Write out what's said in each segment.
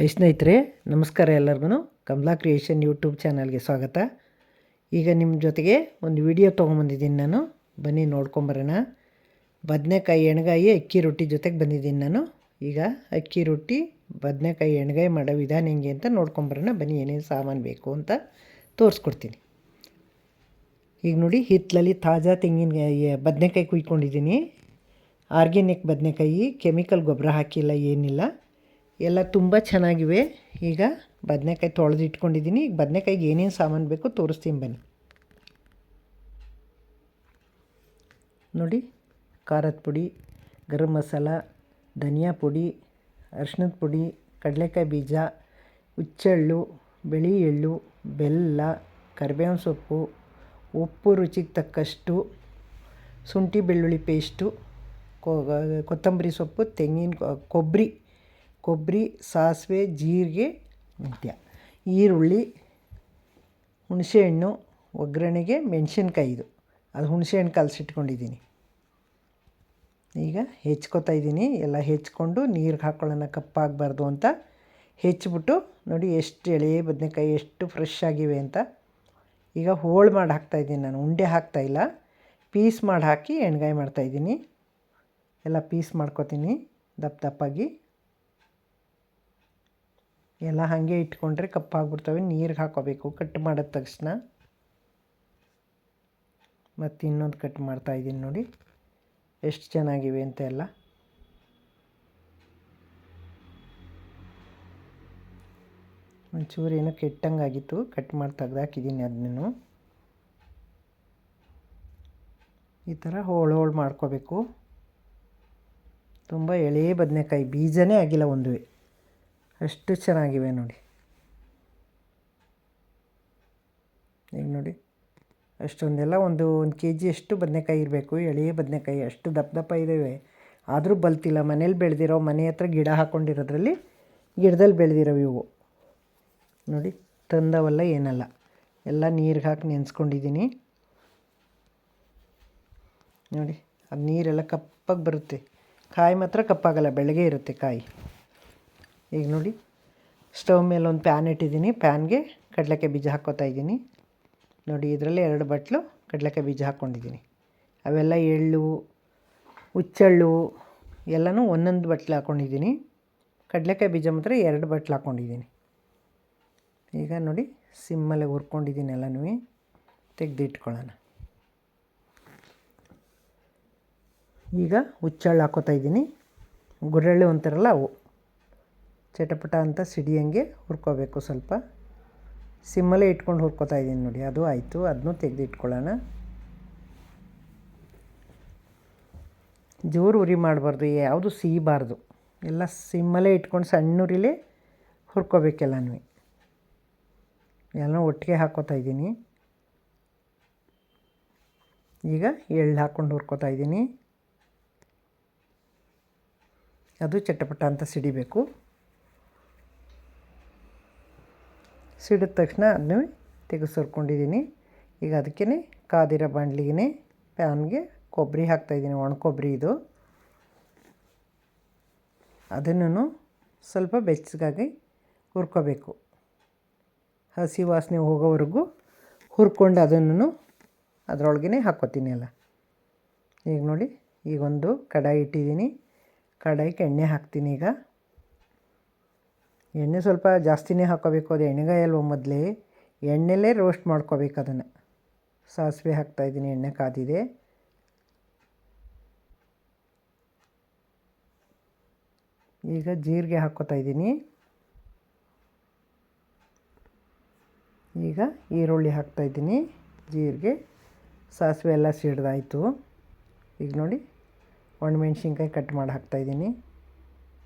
ಸ್ನೇಹಿತರೆ ನಮಸ್ಕಾರ. ಎಲ್ಲರಿಗೂ ಕಮಲಾ ಕ್ರಿಯೇಷನ್ ಯೂಟ್ಯೂಬ್ ಚಾನಲ್ಗೆ ಸ್ವಾಗತ. ಈಗ ನಿಮ್ಮ ಜೊತೆಗೆ ಒಂದು ವಿಡಿಯೋ ತೊಗೊಂಬಂದಿದ್ದೀನಿ ನಾನು. ಬನ್ನಿ ನೋಡ್ಕೊಂಬರೋಣ. ಬದನೆಕಾಯಿ ಎಣ್ಗಾಯಿ ಅಕ್ಕಿ ರೊಟ್ಟಿ ಜೊತೆಗೆ ಬಂದಿದ್ದೀನಿ ನಾನು. ಈಗ ಅಕ್ಕಿ ರೊಟ್ಟಿ ಬದನೆಕಾಯಿ ಎಣ್ಗಾಯಿ ಮಾಡೋ ವಿಧಾನ ಹೆಂಗೆ ಅಂತ ನೋಡ್ಕೊಂಬರೋಣ. ಬನ್ನಿ ಏನೇನು ಸಾಮಾನು ಬೇಕು ಅಂತ ತೋರಿಸ್ಕೊಡ್ತೀನಿ. ಈಗ ನೋಡಿ, ಹಿತ್ತಲಲ್ಲಿ ತಾಜಾ ತೆಂಗಿನಕಾಯಿ ಬದನೆಕಾಯಿ ಕುಯ್ಕೊಂಡಿದ್ದೀನಿ. ಆರ್ಗ್ಯಾನಿಕ್ ಬದನೆಕಾಯಿ, ಕೆಮಿಕಲ್ ಗೊಬ್ಬರ ಹಾಕಿಲ್ಲ, ಏನಿಲ್ಲ, ಎಲ್ಲ ತುಂಬ ಚೆನ್ನಾಗಿವೆ. ಈಗ ಬದನೆಕಾಯಿ ತೊಳೆದು ಇಟ್ಕೊಂಡಿದ್ದೀನಿ. ಈಗ ಬದನೆಕಾಯಿಗೆ ಏನೇನು ಸಾಮಾನು ಬೇಕು ತೋರಿಸ್ತೀನಿ ಬನ್ನಿ. ನೋಡಿ, ಖಾರದ ಪುಡಿ, ಗರಂ ಮಸಾಲ, ಧನಿಯಾ ಪುಡಿ, ಅರಿಶಿಣದ ಪುಡಿ, ಕಡಲೆಕಾಯಿ ಬೀಜ, ಹುಚ್ಚೆಳ್ಳು, ಬಿಳಿ ಎಳ್ಳು, ಬೆಲ್ಲ, ಕರಿಬೇವಿನ ಸೊಪ್ಪು, ಉಪ್ಪು ರುಚಿಗೆ ತಕ್ಕಷ್ಟು, ಶುಂಠಿ ಬೆಳ್ಳುಳ್ಳಿ ಪೇಸ್ಟು, ಕೊತ್ತಂಬರಿ ಸೊಪ್ಪು, ಕೊಬ್ಬರಿ, ಸಾಸಿವೆ, ಜೀರಿಗೆ, ಮೆಂತ್ಯ, ಈರುಳ್ಳಿ, ಹುಣಸೆಹಣ್ಣು, ಒಗ್ಗರಣೆಗೆ ಮೆಣಸಿನ್ಕಾಯಿ, ಅದು ಹುಣಸೆಹಣ್ಣು ಕಲಸಿಟ್ಕೊಂಡಿದ್ದೀನಿ. ಈಗ ಹೆಚ್ಕೊತಾ ಇದ್ದೀನಿ. ಎಲ್ಲ ಹೆಚ್ಕೊಂಡು ನೀರಿಗೆ ಹಾಕ್ಕೊಳ್ಳೋಣ, ಕಪ್ಪಾಗಬಾರ್ದು ಅಂತ ಹೆಚ್ಚಿಬಿಟ್ಟು. ನೋಡಿ ಎಷ್ಟು ಎಳೆ ಬದನೆಕಾಯಿ ಎಷ್ಟು ಫ್ರೆಶ್ ಆಗಿವೆ ಅಂತ. ಈಗ ಹೋಳು ಮಾಡಿ ಹಾಕ್ತಾಯಿದ್ದೀನಿ ನಾನು, ಉಂಡೆ ಹಾಕ್ತಾಯಿಲ್ಲ, ಪೀಸ್ ಮಾಡಿ ಹಾಕಿ ಎಣ್ಗಾಯಿ ಮಾಡ್ತಾಯಿದ್ದೀನಿ. ಎಲ್ಲ ಪೀಸ್ ಮಾಡ್ಕೊತೀನಿ ದಪ್ಪ ದಪ್ಪಾಗಿ. ಎಲ್ಲ ಹಾಗೆ ಇಟ್ಕೊಂಡ್ರೆ ಕಪ್ಪಾಗ್ಬಿಡ್ತವೆ. ನೀರಿಗೆ ಹಾಕೋಬೇಕು ಕಟ್ ಮಾಡಿದ ತಕ್ಷಣ. ಮತ್ತು ಇನ್ನೊಂದು ಕಟ್ ಮಾಡ್ತಾಯಿದ್ದೀನಿ. ನೋಡಿ ಎಷ್ಟು ಚೆನ್ನಾಗಿವೆ ಅಂತ. ಎಲ್ಲ ಒಂಚೂರು ಏನೋ ಕೆಟ್ಟಂಗಾಗಿತ್ತು, ಕಟ್ ಮಾಡಿ ತೆಗ್ದಾಕಿದ್ದೀನಿ. ಅದನ್ನು ಈ ಥರ ಹೋಳು ಮಾಡ್ಕೋಬೇಕು. ತುಂಬ ಎಳೆ ಬದನೆಕಾಯಿ, ಬೀಜನೇ ಆಗಿಲ್ಲ ಒಂದು, ಅಷ್ಟು ಚೆನ್ನಾಗಿವೆ ನೋಡಿ. ಈಗ ನೋಡಿ, ಅಷ್ಟೊಂದೆಲ್ಲ ಒಂದು ಕೆ ಜಿಯಷ್ಟು ಬದನೆಕಾಯಿ ಇರಬೇಕು. ಎಳೆ ಬದನೆಕಾಯಿ ಅಷ್ಟು ದಪ್ಪ ದಪ್ಪ ಇದ್ದಾವೆ. ಆದರೂ ಬಲ್ತಿಲ್ಲ. ಮನೇಲಿ ಬೆಳೆದಿರೋ, ಮನೆ ಹತ್ರ ಗಿಡ ಹಾಕ್ಕೊಂಡಿರೋದ್ರಲ್ಲಿ ಗಿಡದಲ್ಲಿ ಬೆಳೆದಿರೋ ಇವು ನೋಡಿ. ತಂದವಲ್ಲ ಏನಲ್ಲ, ಎಲ್ಲ ನೀರಿಗೆ ಹಾಕಿ ನೆನೆಸ್ಕೊಂಡಿದ್ದೀನಿ. ನೋಡಿ, ಅದು ನೀರೆಲ್ಲ ಕಪ್ಪಾಗಿ ಬರುತ್ತೆ. ಕಾಯಿ ಮಾತ್ರ ಕಪ್ಪಾಗಲ್ಲ, ಬೆಳಗ್ಗೆ ಇರುತ್ತೆ ಕಾಯಿ. ಈಗ ನೋಡಿ, ಸ್ಟವ್ ಮೇಲೆ ಒಂದು ಪ್ಯಾನ್ ಇಟ್ಟಿದ್ದೀನಿ. ಪ್ಯಾನ್ಗೆ ಕಡಲೆಕಾಯಿ ಬೀಜ ಹಾಕ್ಕೋತಾ ಇದ್ದೀನಿ. ನೋಡಿ, ಇದರಲ್ಲಿ 2 ಬಟ್ಲು ಕಡಲೆಕಾಯಿ ಬೀಜ ಹಾಕ್ಕೊಂಡಿದ್ದೀನಿ. ಅವೆಲ್ಲ ಎಳ್ಳು, ಹುಚ್ಚೆಳ್ಳು ಎಲ್ಲನೂ ಒಂದೊಂದು ಬಟ್ಲು ಹಾಕ್ಕೊಂಡಿದ್ದೀನಿ. ಕಡಲೆಕಾಯಿ ಬೀಜ ಮಾತ್ರ 2 ಬಟ್ಲು ಹಾಕ್ಕೊಂಡಿದ್ದೀನಿ. ಈಗ ನೋಡಿ, ಸಿಮ್ಮಲ್ಲೇ ಹುರ್ಕೊಂಡಿದ್ದೀನಿ. ಎಲ್ಲನೂ ತೆಗೆದಿಟ್ಕೊಳ್ಳೋಣ. ಈಗ ಹುಚ್ಚೆಳ್ಳು ಹಾಕ್ಕೋತಾ ಇದ್ದೀನಿ. ಗುರೆಳ್ಳು ಅಂತಾರಲ್ಲ ಅವು, ಚಟಪಟ ಅಂತ ಸಿಡಿಯಂಗೆ ಹುರ್ಕೋಬೇಕು. ಸ್ವಲ್ಪ ಸಿಮ್ಮಲ್ಲೇ ಇಟ್ಕೊಂಡು ಹುರ್ಕೋತಾ ಇದ್ದೀನಿ. ನೋಡಿ, ಅದು ಆಯಿತು. ಅದನ್ನೂ ತೆಗೆದಿಟ್ಕೊಳ್ಳೋಣ. ಜೋರು ಉರಿ ಮಾಡಬಾರ್ದು, ಯಾವುದು ಸಿಹಿಬಾರ್ದು. ಎಲ್ಲ ಸಿಮ್ಮಲ್ಲೇ ಇಟ್ಕೊಂಡು ಸಣ್ಣ ಉರಿಲೇ ಹುರ್ಕೋಬೇಕೆಲ್ಲನೂ. ಎಲ್ಲ ಒಟ್ಟಿಗೆ ಹಾಕ್ಕೋತಾ ಇದ್ದೀನಿ. ಈಗ ಎಳ್ಳು ಹಾಕ್ಕೊಂಡು ಹುರ್ಕೋತಾ ಇದ್ದೀನಿ. ಅದು ಚಟಪಟ ಅಂತ ಸಿಡಿಬೇಕು. ಸಿಡಿದ ತಕ್ಷಣ ಅದನ್ನು ತೆಗೆಸಿರ್ಕೊಂಡಿದ್ದೀನಿ. ಈಗ ಅದಕ್ಕೇ ಕಾದಿರೋ ಬಾಣಲಿಗೆ, ಪ್ಯಾನ್ಗೆ ಕೊಬ್ಬರಿ ಹಾಕ್ತಾಯಿದ್ದೀನಿ. ಒಣ ಕೊಬ್ಬರಿ ಇದು. ಅದನ್ನು ಸ್ವಲ್ಪ ಬೆಚ್ಚಗಾಗಿ ಹುರ್ಕೋಬೇಕು. ಹಸಿ ವಾಸನೆ ಹೋಗೋವರೆಗೂ ಹುರ್ಕೊಂಡು ಅದನ್ನು ಅದರೊಳಗೇ ಹಾಕ್ಕೋತೀನಿ ಎಲ್ಲ. ಈಗ ನೋಡಿ, ಈಗೊಂದು ಕಡಾಯಿ ಇಟ್ಟಿದ್ದೀನಿ. ಕಡಾಯಿಗೆ ಎಣ್ಣೆ ಹಾಕ್ತೀನಿ. ಈಗ ಎಣ್ಣೆ ಸ್ವಲ್ಪ ಜಾಸ್ತಿನೇ ಹಾಕ್ಕೋಬೇಕು. ಅದು ಎಣ್ಣೆಗಾಯಿ ಅಲ್ವ, ಮೊದಲೇ ಎಣ್ಣೆಲೇ ರೋಸ್ಟ್ ಮಾಡ್ಕೋಬೇಕು ಅದನ್ನು. ಸಾಸಿವೆ ಹಾಕ್ತಾಯಿದ್ದೀನಿ. ಎಣ್ಣೆ ಕಾದಿದೆ. ಈಗ ಜೀರಿಗೆ ಹಾಕ್ಕೋತಾ ಇದ್ದೀನಿ. ಈಗ ಈರುಳ್ಳಿ ಹಾಕ್ತಾಯಿದ್ದೀನಿ. ಜೀರಿಗೆ, ಸಾಸಿವೆ ಎಲ್ಲ ಸಿಡ್ದಾಯಿತು. ಈಗ ನೋಡಿ, ಒಣಮೆಣ್ಸಿನ್ಕಾಯಿ ಕಟ್ ಮಾಡಿ ಹಾಕ್ತಾಯಿದ್ದೀನಿ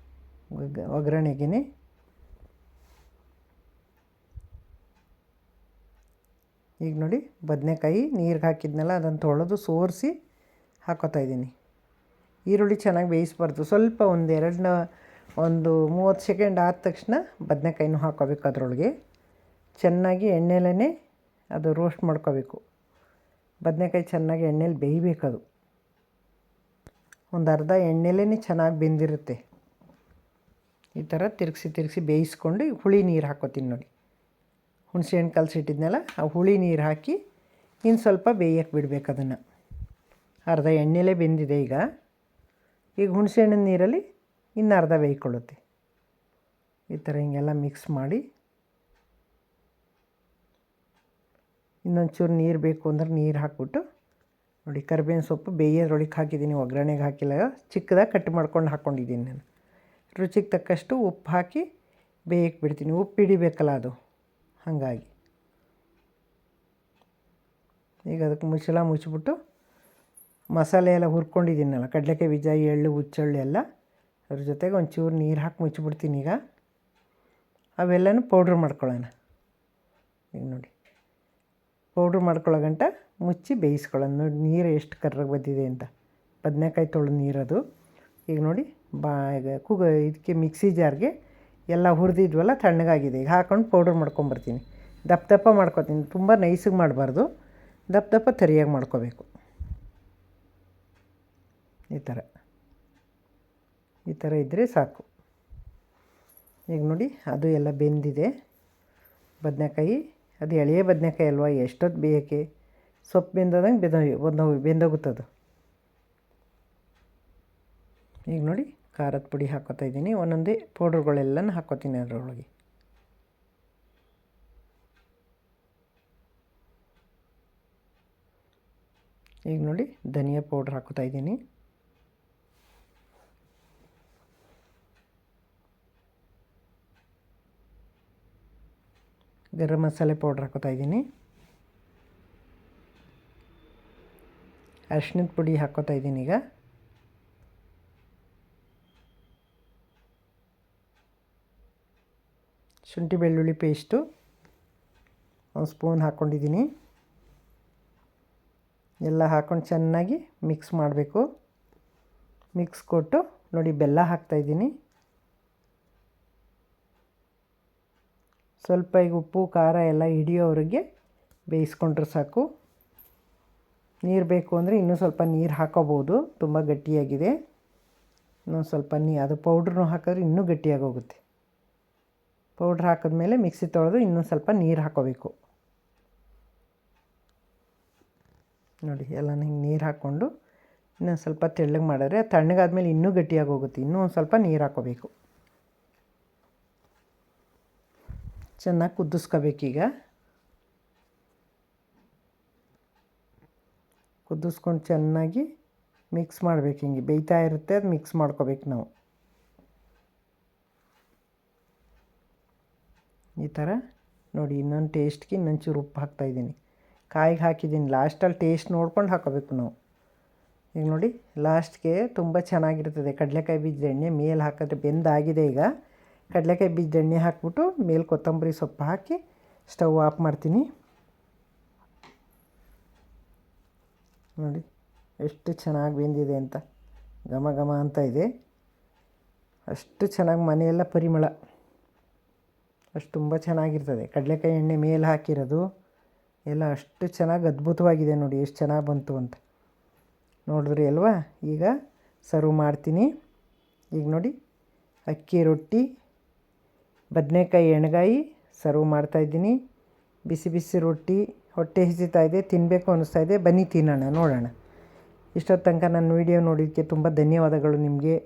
ಒಗ್ಗರಣೆಗೆ. ಈಗ ನೋಡಿ, ಬದನೆಕಾಯಿ ನೀರಿಗೆ ಹಾಕಿದ್ನಲ್ಲ, ಅದನ್ನು ತೊಳೆದು ಸೋರಿಸಿ ಹಾಕ್ಕೋತಾ ಇದ್ದೀನಿ. ಈರುಳ್ಳಿ ಚೆನ್ನಾಗಿ ಬೇಯಿಸ್ಬಾರ್ದು. ಸ್ವಲ್ಪ ಒಂದು 30 ಸೆಕೆಂಡ್ ಆದ ತಕ್ಷಣ ಬದನೆಕಾಯಿನೂ ಹಾಕ್ಕೋಬೇಕು. ಅದರೊಳಗೆ ಚೆನ್ನಾಗಿ ಎಣ್ಣೆಲೇ ಅದು ರೋಸ್ಟ್ ಮಾಡ್ಕೋಬೇಕು. ಬದನೆಕಾಯಿ ಚೆನ್ನಾಗಿ ಎಣ್ಣೆಲಿ ಬೇಯಬೇಕದು. ಒಂದು ಅರ್ಧ ಎಣ್ಣೆಲೇ ಚೆನ್ನಾಗಿ ಬೆಂದಿರುತ್ತೆ. ಈ ಥರ ತಿರುಗಿಸಿ ಬೇಯಿಸ್ಕೊಂಡು ಹುಳಿ ನೀರು ಹಾಕ್ಕೋತೀನಿ ನೋಡಿ. ಹುಣಸೆ ಹಣ್ಣು ಕಲಸಿಟ್ಟಿದ್ನಲ್ಲ ಆ ಹುಳಿ ನೀರು ಹಾಕಿ ಇನ್ನು ಸ್ವಲ್ಪ ಬೇಯಕ್ಕೆ ಬಿಡಬೇಕು ಅದನ್ನು. ಅರ್ಧ ಎಣ್ಣೆಲೇ ಬೆಂದಿದೆ ಈಗ ಹುಣಸೆ ಹಣ್ಣಿನ ನೀರಲ್ಲಿ ಇನ್ನು ಅರ್ಧ ಬೇಯ್ಕೊಳ್ಳುತ್ತೆ. ಈ ಥರ ಹಿಂಗೆಲ್ಲ ಮಿಕ್ಸ್ ಮಾಡಿ ಇನ್ನೊಂಚೂರು ನೀರು ಬೇಕು ಅಂದ್ರೆ ನೀರು ಹಾಕ್ಬಿಟ್ಟು ನೋಡಿ, ಕರಿಬೇವಿನ ಸೊಪ್ಪು ಬೇಯೋದ್ರೊಳಗೆ ಹಾಕಿದ್ದೀನಿ, ಒಗ್ಗರಣೆಗೆ ಹಾಕಿಲ್ಲ, ಚಿಕ್ಕದಾಗಿ ಕಟ್ ಮಾಡ್ಕೊಂಡು ಹಾಕ್ಕೊಂಡಿದ್ದೀನಿ ನಾನು. ರುಚಿಗೆ ತಕ್ಕಷ್ಟು ಉಪ್ಪು ಹಾಕಿ ಬೇಯಕ್ಕೆ ಬಿಡ್ತೀನಿ. ಉಪ್ಪು ಹಿಡಿಬೇಕಲ್ಲ ಅದು, ಹಾಗಾಗಿ ಈಗ ಅದಕ್ಕೆ ಮುಚ್ಚಿಬಿಟ್ಟು ಮಸಾಲೆ ಎಲ್ಲ ಹುರ್ಕೊಂಡಿದ್ದೀನಲ್ಲ, ಕಡಲೆಕಾಯಿ ಬೀಜ, ಎಳ್ಳು, ಹುಚ್ಚೆಳ್ಳು ಎಲ್ಲ, ಅದ್ರ ಜೊತೆಗೆ ಒಂಚೂರು ನೀರು ಹಾಕಿ ಮುಚ್ಚಿಬಿಡ್ತೀನಿ. ಈಗ ಅವೆಲ್ಲನೂ ಪೌಡ್ರ್ ಮಾಡ್ಕೊಳ್ಳೋಣ. ಈಗ ನೋಡಿ, ಪೌಡ್ರ್ ಮಾಡ್ಕೊಳ್ಳೋ ಗಂಟ ಮುಚ್ಚಿ ಬೇಯಿಸ್ಕೊಳ್ಳೋಣ. ನೋಡಿ ನೀರು ಎಷ್ಟು ಕರ್ರಗೆ ಬಂದಿದೆ ಅಂತ, ಬದನೆಕಾಯಿ ತೊಳೆದ ನೀರದು. ಈಗ ನೋಡಿ ಈಗ ಇದಕ್ಕೆ ಮಿಕ್ಸಿ ಜಾರ್ಗೆ ಎಲ್ಲ ಹುರಿದಿದ್ವಲ್ಲ ತಣ್ಣಗಾಗಿದೆ. ಈಗ ಹಾಕೊಂಡು ಪೌಡ್ರ್ ಮಾಡ್ಕೊಂಬರ್ತೀನಿ. ದಪ್ಪ ದಪ್ಪ ಮಾಡ್ಕೊತೀನಿ, ತುಂಬ ನೈಸಿಗೆ ಮಾಡಬಾರ್ದು, ದಪ್ಪ ದಪ್ಪ ತರಿಯಾಗಿ ಮಾಡ್ಕೋಬೇಕು. ಈ ಥರ ಇದ್ದರೆ ಸಾಕು. ಈಗ ನೋಡಿ ಅದು ಎಲ್ಲ ಬೆಂದಿದೆ ಬದನೆಕಾಯಿ. ಅದು ಎಳೆಯ ಬದನೆಕಾಯಿ ಅಲ್ವಾ, ಎಷ್ಟೊತ್ತು ಬೇಯೋಕ್ಕೆ, ಸೊಪ್ಪು ಬೆಂದಂಗೆ ಬೆಂದೋಗುತ್ತದು. ಈಗ ನೋಡಿ ಖಾರದ ಪುಡಿ ಹಾಕ್ಕೋತಾ ಇದ್ದೀನಿ, ಒಂದೊಂದೇ ಪೌಡ್ರುಗಳೆಲ್ಲನೂ ಹಾಕ್ಕೋತೀನಿ ಅದರೊಳಗೆ. ಈಗ ನೋಡಿ ಧನಿಯಾ ಪೌಡ್ರ್ ಹಾಕ್ಕೋತಾ ಇದ್ದೀನಿ, ಗರಂ ಮಸಾಲೆ ಪೌಡ್ರ್ ಹಾಕ್ಕೋತಾ ಇದ್ದೀನಿ, ಅರಿಶಿಣದ ಪುಡಿ ಹಾಕ್ಕೋತಾ ಇದ್ದೀನಿ. ಈಗ ಶುಂಠಿ ಬೆಳ್ಳುಳ್ಳಿ ಪೇಸ್ಟು 1 ಸ್ಪೂನ್ ಹಾಕ್ಕೊಂಡಿದ್ದೀನಿ. ಎಲ್ಲ ಹಾಕ್ಕೊಂಡು ಚೆನ್ನಾಗಿ ಮಿಕ್ಸ್ ಮಾಡಬೇಕು. ಮಿಕ್ಸ್ ಕೊಟ್ಟು ನೋಡಿ ಬೆಲ್ಲ ಹಾಕ್ತಾಯಿದ್ದೀನಿ. ಸ್ವಲ್ಪ ಈಗ ಉಪ್ಪು ಖಾರ ಎಲ್ಲ ಹಿಡಿಯೋವರೆಗೆ ಬೇಯಿಸ್ಕೊಂಡ್ರೆ ಸಾಕು. ನೀರು ಬೇಕು ಅಂದರೆ ಇನ್ನೂ ಸ್ವಲ್ಪ ನೀರು ಹಾಕೋಬೋದು, ತುಂಬ ಗಟ್ಟಿಯಾಗಿದೆ. ಇನ್ನೊಂದು ಸ್ವಲ್ಪ ಅದು ಪೌಡ್ರನ್ನೂ ಹಾಕಿದ್ರೆ ಇನ್ನೂ ಗಟ್ಟಿಯಾಗಿ ಹೋಗುತ್ತೆ. ಪೌಡ್ರ್ ಹಾಕಿದ್ಮೇಲೆ ಮಿಕ್ಸಿ ತೊಳೆದು ಇನ್ನೂ ಸ್ವಲ್ಪ ನೀರು ಹಾಕೋಬೇಕು. ನೋಡಿ ಎಲ್ಲ ಹಿಂಗೆ ನೀರು ಹಾಕ್ಕೊಂಡು ಇನ್ನೊಂದು ಸ್ವಲ್ಪ ತೆಳ್ಳಗೆ ಮಾಡಿದ್ರೆ ತಣ್ಣಗಾದ್ಮೇಲೆ ಇನ್ನೂ ಗಟ್ಟಿಯಾಗಿ ಹೋಗುತ್ತೆ. ಇನ್ನೂ ಒಂದು ಸ್ವಲ್ಪ ನೀರು ಹಾಕೋಬೇಕು. ಚೆನ್ನಾಗಿ ಕುದಿಸ್ಕೋಬೇಕೀಗ. ಕುದಿಸ್ಕೊಂಡು ಚೆನ್ನಾಗಿ ಮಿಕ್ಸ್ ಮಾಡಬೇಕು. ಹಿಂಗೆ ಬೇಯ್ತಾ ಇರುತ್ತೆ, ಅದು ಮಿಕ್ಸ್ ಮಾಡ್ಕೋಬೇಕು ನಾವು. ಈ ಥರ ನೋಡಿ. ಇನ್ನೊಂದು ಟೇಸ್ಟ್ಗೆ ಇನ್ನೊಂಚೂರು ಉಪ್ಪು ಹಾಕ್ತಾಯಿದ್ದೀನಿ. ಕಾಯಿಗೆ ಹಾಕಿದ್ದೀನಿ, ಲಾಸ್ಟಲ್ಲಿ ಟೇಸ್ಟ್ ನೋಡ್ಕೊಂಡು ಹಾಕೋಬೇಕು ನಾವು. ಈಗ ನೋಡಿ ಲಾಸ್ಟ್ಗೆ ತುಂಬ ಚೆನ್ನಾಗಿರ್ತದೆ. ಕಡಲೆಕಾಯಿ ಬೀಜದ ಎಣ್ಣೆ ಮೇಲೆ ಹಾಕಿದ್ರೆ ಬೆಂದಾಗಿದೆ. ಈಗ ಕಡಲೆಕಾಯಿ ಬೀಜದ ಎಣ್ಣೆ ಹಾಕ್ಬಿಟ್ಟು ಮೇಲೆ ಕೊತ್ತಂಬರಿ ಸೊಪ್ಪು ಹಾಕಿ ಸ್ಟವ್ ಆಫ್ ಮಾಡ್ತೀನಿ. ನೋಡಿ ಎಷ್ಟು ಚೆನ್ನಾಗಿ ಬೆಂದಿದೆ ಅಂತ, ಘಮ ಘಮ ಅಂತ ಇದೆ. ಅಷ್ಟು ಚೆನ್ನಾಗಿ ಮನೆಯೆಲ್ಲ ಪರಿಮಳ, ಅಷ್ಟು ತುಂಬ ಚೆನ್ನಾಗಿರ್ತದೆ. ಕಡಲೆಕಾಯಿ ಎಣ್ಣೆ ಮೇಲೆ ಹಾಕಿರೋದು ಎಲ್ಲ ಅಷ್ಟು ಚೆನ್ನಾಗಿ ಅದ್ಭುತವಾಗಿದೆ. ನೋಡಿ ಎಷ್ಟು ಚೆನ್ನಾಗಿ ಬಂತು ಅಂತ, ನೋಡಿದ್ರಿ ಅಲ್ವಾ. ಈಗ ಸರ್ವ್ ಮಾಡ್ತೀನಿ. ಈಗ ನೋಡಿ ಅಕ್ಕಿ ರೊಟ್ಟಿ, ಬದನೆಕಾಯಿ ಎಣ್ಗಾಯಿ ಸರ್ವ್ ಮಾಡ್ತಾಯಿದ್ದೀನಿ. ಬಿಸಿ ಬಿಸಿ ರೊಟ್ಟಿ, ಹೊಟ್ಟೆ ಹಸಿತಾಯಿದೆ, ತಿನ್ನಬೇಕು ಅನ್ನಿಸ್ತಾಯಿದೆ. ಬನ್ನಿ ತಿನ್ನೋಣ, ನೋಡೋಣ. ಇಷ್ಟೊತ್ತು ತನಕ ನನ್ನ ವೀಡಿಯೋ ನೋಡಿದ್ದಕ್ಕೆ ತುಂಬ ಧನ್ಯವಾದಗಳು ನಿಮಗೆ.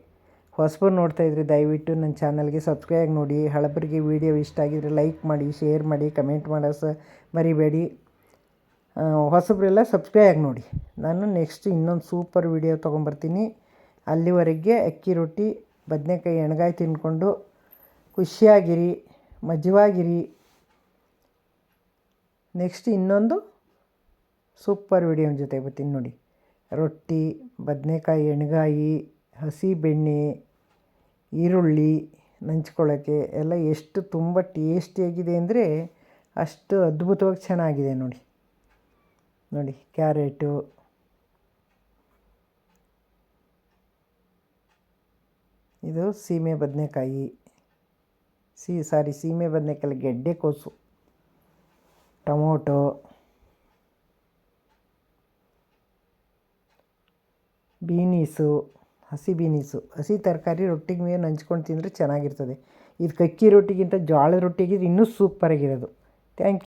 ಹೊಸಬರು ನೋಡ್ತಾಯಿದ್ರಿ ದಯವಿಟ್ಟು ನನ್ನ ಚಾನಲ್ಗೆ ಸಬ್ಸ್ಕ್ರೈಬ್ ನೋಡಿ. ಹಳಬರಿಗೆ ವೀಡಿಯೋ ಇಷ್ಟ ಆಗಿದರೆ ಲೈಕ್ ಮಾಡಿ, ಶೇರ್ ಮಾಡಿ, ಕಮೆಂಟ್ ಮಾಡೋದು ಮರಿಬೇಡಿ. ಹೊಸಬರೆಲ್ಲ ಸಬ್ಸ್ಕ್ರೈಬ್ ನೋಡಿ. ನಾನು ನೆಕ್ಸ್ಟ್ ಇನ್ನೊಂದು ಸೂಪರ್ ವೀಡಿಯೋ ತೊಗೊಂಬರ್ತೀನಿ. ಅಲ್ಲಿವರೆಗೆ ಅಕ್ಕಿ ರೊಟ್ಟಿ, ಬದನೆಕಾಯಿ ಎಣ್ಗಾಯಿ ತಿಂದ್ಕೊಂಡು ಖುಷಿಯಾಗಿರಿ, ಮಜವಾಗಿರಿ. ನೆಕ್ಸ್ಟ್ ಇನ್ನೊಂದು ಸೂಪರ್ ವೀಡಿಯೋ ಜೊತೆ ಬರ್ತೀನಿ ನೋಡಿ. ರೊಟ್ಟಿ, ಬದನೆಕಾಯಿ ಎಣ್ಗಾಯಿ, ಹಸಿ ಬೆಣ್ಣೆ, ಈರುಳ್ಳಿ ನಂಚ್ಕೊಳ್ಳೋಕ್ಕೆ ಎಲ್ಲ ಎಷ್ಟು ತುಂಬ ಟೇಸ್ಟಿಯಾಗಿದೆ ಅಂದರೆ ಅಷ್ಟು ಅದ್ಭುತವಾಗಿ ಚೆನ್ನಾಗಿದೆ ನೋಡಿ. ನೋಡಿ ಕ್ಯಾರೆಟು, ಇದು ಸೀಮೆ ಬದನೆಕಾಯಿ, ಸೀಮೆ ಬದನೆಕಾಯಿ, ಗೆಡ್ಡೆಕೋಸು, ಟೊಮೊಟೊ, ಬೀನೀಸು, ಹಸಿ ಬೀನೀಸು, ಹಸಿ ತರಕಾರಿ ರೊಟ್ಟಿಗೆ ಮೇಲೆ ನಂಚ್ಕೊಂಡು ತಿಂದರೆ ಚೆನ್ನಾಗಿರ್ತದೆ. ಇದು ಅಕ್ಕಿ ರೊಟ್ಟಿಗಿಂತ ಜೋಳದ ರೊಟ್ಟಿಗೆ ಇನ್ನೂ ಸೂಪರಾಗಿರೋದು. Thank you.